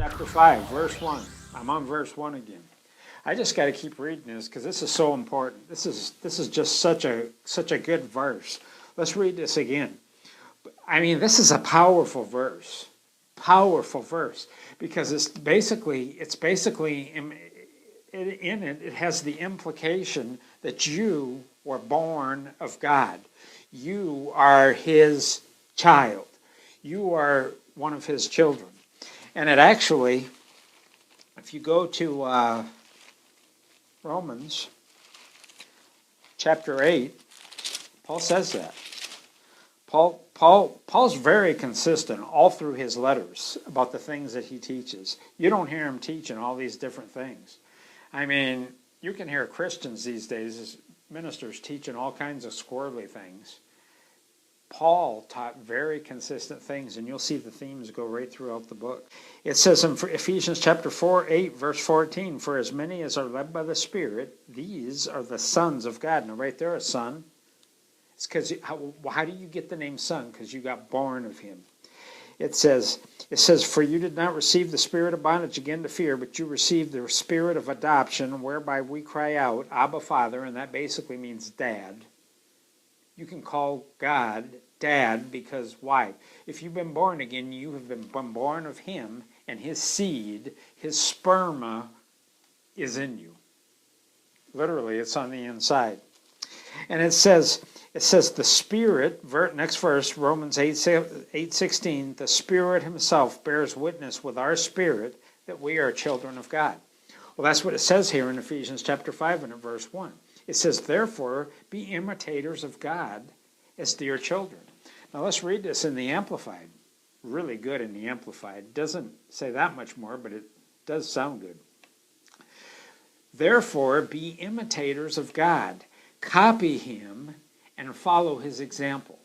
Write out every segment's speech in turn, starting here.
chapter 5, verse 1. I'm on verse 1 again. I just got to keep reading this because this is so important. This is just such a good verse. Let's read this again. I mean, this is a powerful verse. Powerful verse, because it's basically in it, it has the implication that you were born of God. You are his child. You are one of his children. And it actually, if you go to Romans chapter 8, Paul says that. Paul's very consistent all through his letters about the things that he teaches. You don't hear him teaching all these different things. I mean, you can hear Christians these days, ministers, teaching all kinds of squirrely things. Paul taught very consistent things, and you'll see the themes go right throughout the book. It says in Ephesians chapter 8, verse 14, "For as many as are led by the Spirit, these are the sons of God." Now, right there, a son. It's because how do you get the name son? Because you got born of him. It says, "For you did not receive the spirit of bondage again to fear, but you received the spirit of adoption, whereby we cry out, Abba, Father," and that basically means dad. You can call God Dad because why? If you've been born again, you have been born of him, and his seed, his sperma, is in you. Literally, it's on the inside. And it says the Spirit, next verse, Romans 8:16, "The Spirit himself bears witness with our spirit that we are children of God." Well, that's what it says here in Ephesians chapter 5 and in verse 1. It says, "Therefore, be imitators of God as dear children." Now let's read this in the Amplified. Really good in the Amplified. It doesn't say that much more, but it does sound good. "Therefore, be imitators of God. Copy him and follow his example.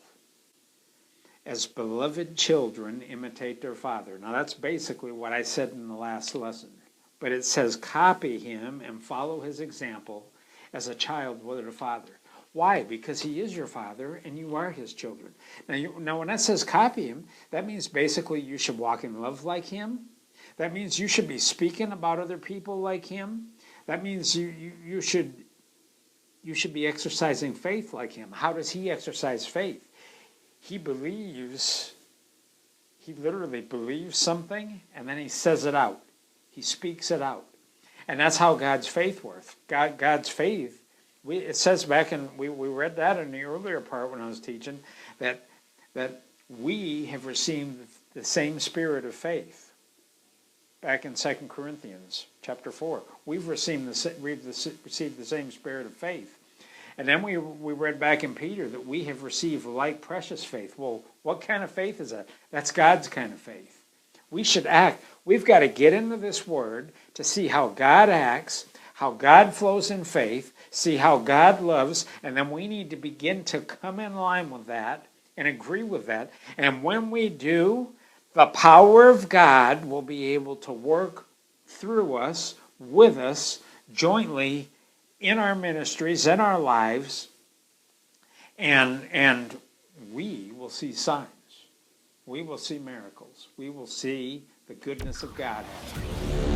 As beloved children, imitate their father." Now that's basically what I said in the last lesson. But it says copy him and follow his example as a child with a father. Why? Because he is your father and you are his children. Now when that says copy him, that means basically you should walk in love like him. That means you should be speaking about other people like him. That means you should be exercising faith like him. How does he exercise faith? He literally believes something, and then he says it out. He speaks it out. And that's how God's faith works. God's faith, it says back in, we read that in the earlier part when I was teaching, that we have received the same spirit of faith. Back in 2 Corinthians chapter 4. We've received the same spirit of faith. And then we read back in Peter that we have received like precious faith. Well, what kind of faith is that? That's God's kind of faith. We should act. We've got to get into this word to see how God acts, how God flows in faith, see how God loves, and then we need to begin to come in line with that and agree with that. And when we do, the power of God will be able to work through us, with us, jointly in our ministries, in our lives, and we will see signs. We will see miracles. We will see the goodness of God happening.